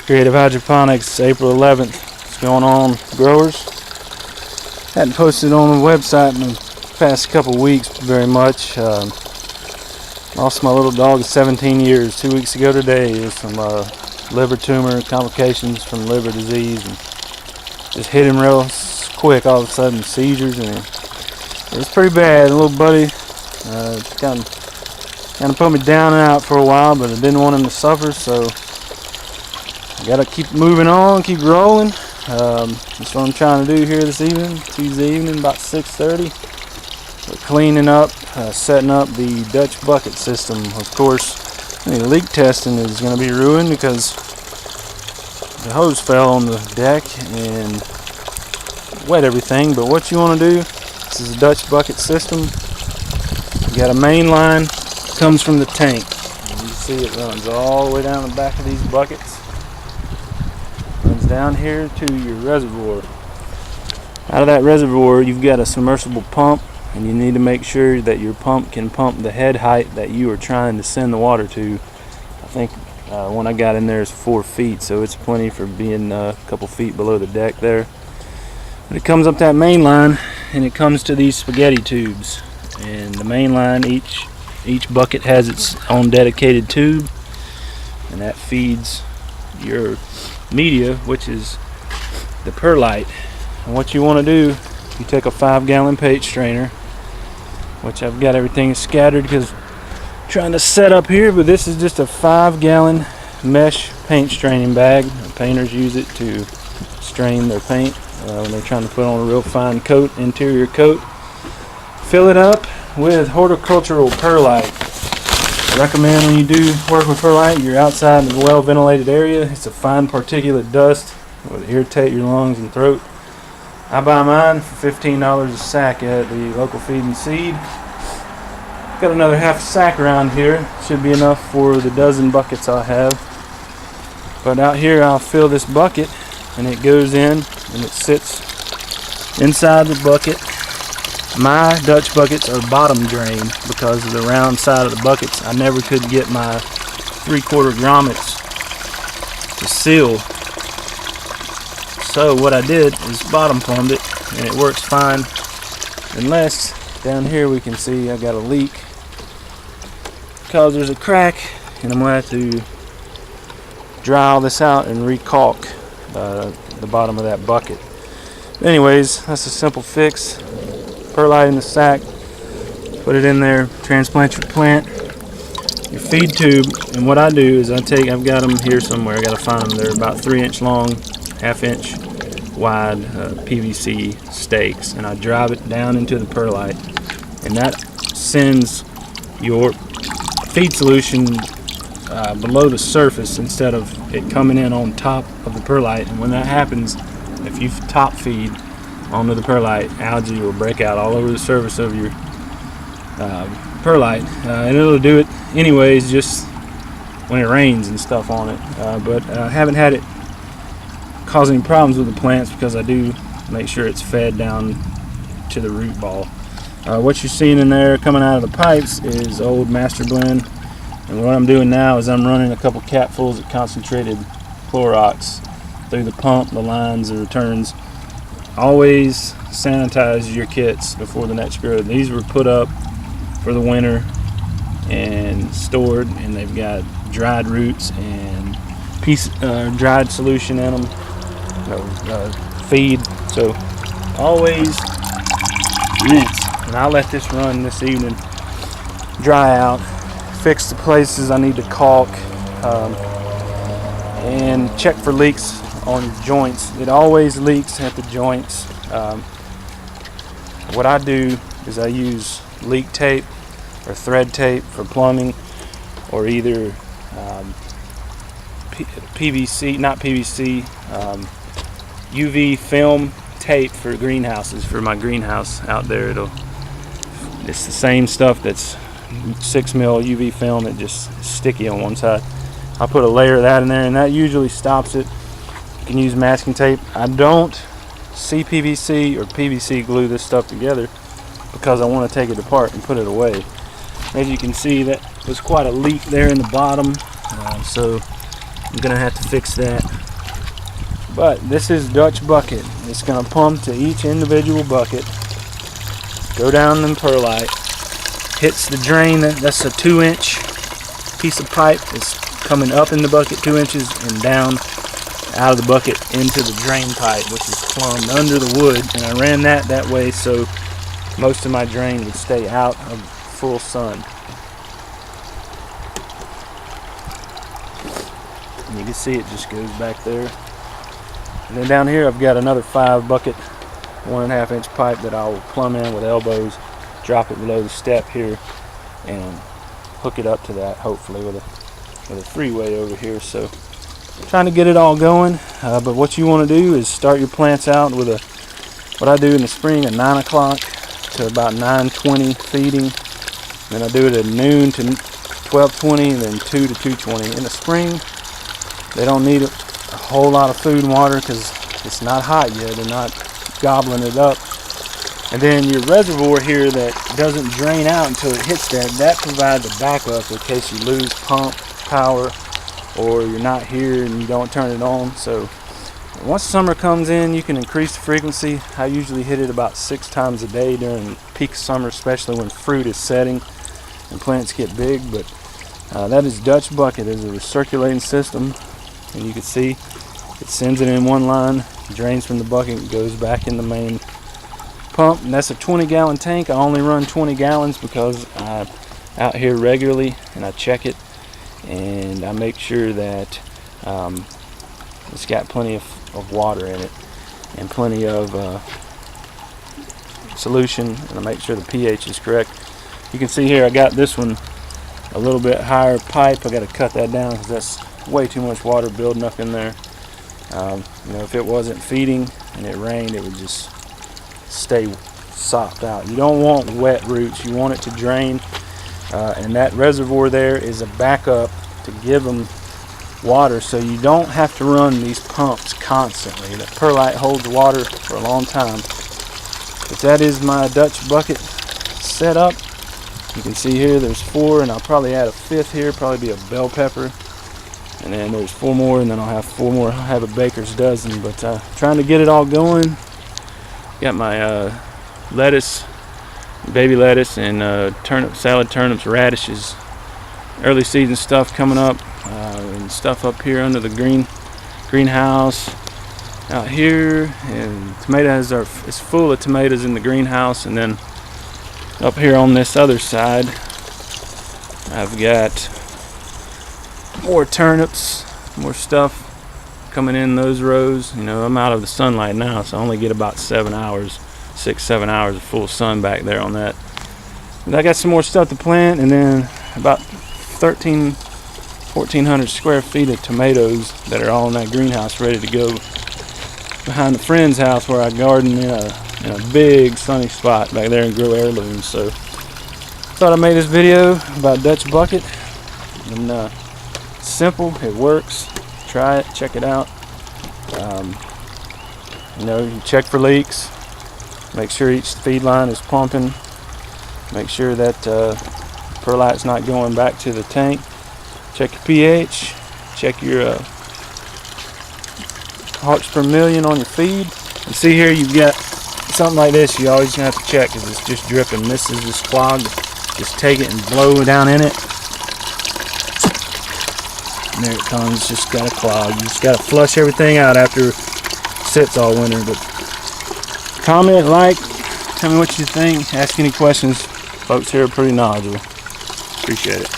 Creative Hydroponics, April 11th. What's going on, growers? Hadn't posted on the website in the past couple weeks very much. Lost my little dog of 17 years 2 weeks ago today with some liver tumor complications from liver disease, and just hit him real quick. All of a sudden, seizures, and it was pretty bad. Little buddy kind of put me down and out for a while, but I didn't want him to suffer, so I gotta keep moving on, keep rolling. That's what I'm trying to do here this evening, Tuesday evening, about 6:30. We're cleaning up, setting up the Dutch bucket system. Of course, the leak testing is going to be ruined because the hose fell on the deck and wet everything. But what you want to do, this is a Dutch bucket system. You got a main line, comes from the tank. And you see it runs all the way down the back of these buckets. Runs down here to your reservoir. Out of that reservoir, you've got a submersible pump, and you need to make sure that your pump can pump the head height that you are trying to send the water to. I think when I got in there is 4 feet, so it's plenty for being a couple feet below the deck there. But it comes up that main line, and it comes to these spaghetti tubes. And the main line, each bucket has its own dedicated tube, and that feeds your media, which is the perlite. And what you want to do, you take a 5-gallon paint strainer, which I've got everything scattered because I'm trying to set up here, but this is just a 5-gallon mesh paint straining bag. The painters use it to strain their paint when they're trying to put on a real fine coat, interior coat. Fill it up with horticultural perlite. I recommend when you do work with perlite, you're outside in a well-ventilated area. It's a fine particulate dust that would irritate your lungs and throat. I buy mine for $15 a sack at the local feed and seed. Got another half sack around here. Should be enough for the dozen buckets I have. But out here I'll fill this bucket, and it goes in and it sits inside the bucket. My Dutch buckets are bottom drain because of the round side of the buckets. I never could get my 3/4 grommets to seal. So what I did is bottom plumbed it, and it works fine, unless down here we can see I got a leak because there's a crack, and I'm going to have to dry all this out and re-caulk the bottom of that bucket. Anyways, that's a simple fix. Perlite in the sack, put it in there, transplant your plant, your feed tube, and what I do is I've got them here somewhere, I got to find them. They're about 3-inch long, 1/2-inch wide PVC stakes, and I drive it down into the perlite, and that sends your feed solution below the surface instead of it coming in on top of the perlite. And when that happens, if you top feed onto the perlite, algae will break out all over the surface of your perlite, and it'll do it anyways just when it rains and stuff on it, but I haven't had it cause any problems with the plants because I do make sure it's fed down to the root ball. What you're seeing in there coming out of the pipes is old Master Blend, and what I'm doing now is I'm running a couple capfuls of concentrated Clorox through the pump, the lines, the returns. Always sanitize your kits before the next grow. These were put up for the winter and stored, and they've got dried roots and dried solution in them, feed. So always rinse, and I'll let this run this evening, dry out, fix the places I need to caulk, and check for leaks on your joints. It always leaks at the joints. What I do is I use leak tape or thread tape for plumbing, or either UV film tape for greenhouses, for my greenhouse out there. It's the same stuff that's 6mm UV film. It just is sticky on one side. I put a layer of that in there, and that usually stops it. You can use masking tape. I don't CPVC or PVC glue this stuff together because I want to take it apart and put it away. As you can see, that was quite a leak there in the bottom, so I'm gonna have to fix that. But this is Dutch bucket. It's going to pump to each individual bucket, go down the perlite, hits the drain. That's a 2-inch piece of pipe. It's coming up in the bucket 2 inches and down out of the bucket into the drain pipe, which is plumbed under the wood. And I ran that way so most of my drain would stay out of full sun. And you can see it just goes back there. And then down here I've got another 5 bucket 1.5 inch pipe that I'll plumb in with elbows, drop it below the step here, and hook it up to that, hopefully with a freeway over here. So trying to get it all going, but what you want to do is start your plants out with what I do in the spring at 9 o'clock to about 9:20 feeding. Then I do it at noon to 12:20, and then 2 to 2:20. In the spring they don't need a whole lot of food and water because it's not hot yet. They're not gobbling it up. And then your reservoir here that doesn't drain out until it hits that provides a backup in case you lose pump power or you're not here and you don't turn it on. So once summer comes in, you can increase the frequency. I usually hit it about 6 times a day during peak summer, especially when fruit is setting and plants get big. But that is Dutch bucket. It's a recirculating system, and you can see it sends it in one line, drains from the bucket, and goes back in the main pump. And that's a 20-gallon tank. I only run 20 gallons because I'm out here regularly and I check it, and I make sure that it's got plenty of water in it and plenty of solution, and I make sure the pH is correct. You can see here I got this one a little bit higher pipe. I got to cut that down because that's way too much water building up in there. You know, if it wasn't feeding and it rained, it would just stay sopped out. You don't want wet roots. You want it to drain, and that reservoir there is a backup to give them water, so you don't have to run these pumps constantly. The perlite holds water for a long time. But that is my Dutch bucket setup. You can see here there's 4, and I'll probably add a 5th here, probably be a bell pepper. And then there's 4 more, and then I'll have 4 more. I'll have a baker's dozen, but trying to get it all going. Got my lettuce, baby lettuce, and salad turnips, radishes, early season stuff coming up, and stuff up here under the greenhouse out here. And tomatoes it's full of tomatoes in the greenhouse. And then up here on this other side, I've got more turnips, more stuff coming in those rows. You know, I'm out of the sunlight now, so I only get about 7 hours, 6-7 hours of full sun back there on that. And I got some more stuff to plant, and then about 1,400 square feet of tomatoes that are all in that greenhouse ready to go behind a friend's house where I garden in a big sunny spot back there and grow heirlooms. So thought I made this video about Dutch bucket, and it's simple, it works. Try it, check it out. You know, you check for leaks, make sure each feed line is pumping, make sure that perlite's not going back to the tank. Check your pH, check your parts per million on your feed. And see here, you've got something like this. You always have to check because it's just dripping. This is just clogged. Just take it and blow down in it. And there it comes. Just got a clog. You just got to flush everything out after it sits all winter. But comment, like, tell me what you think. Ask any questions. Folks here are pretty knowledgeable. Appreciate it.